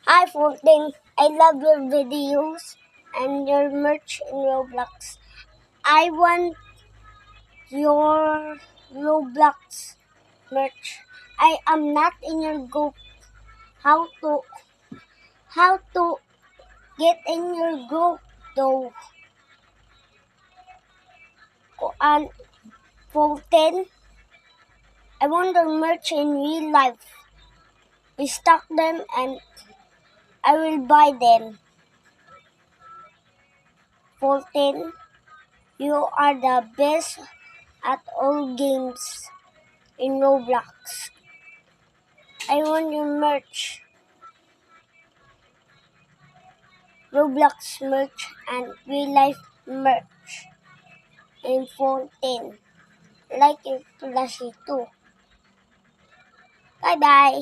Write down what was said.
Hi, Fulton. I love your videos and your merch in Roblox. I want your Roblox merch. I am not in your group. How to get in your group though? And Fulton, I want the merch in real life. Restock them and I will buy them. Fulton, you are the best at all games in Roblox. I want your merch, Roblox merch and real life merch in Fulton. Like your plushie too. Bye bye.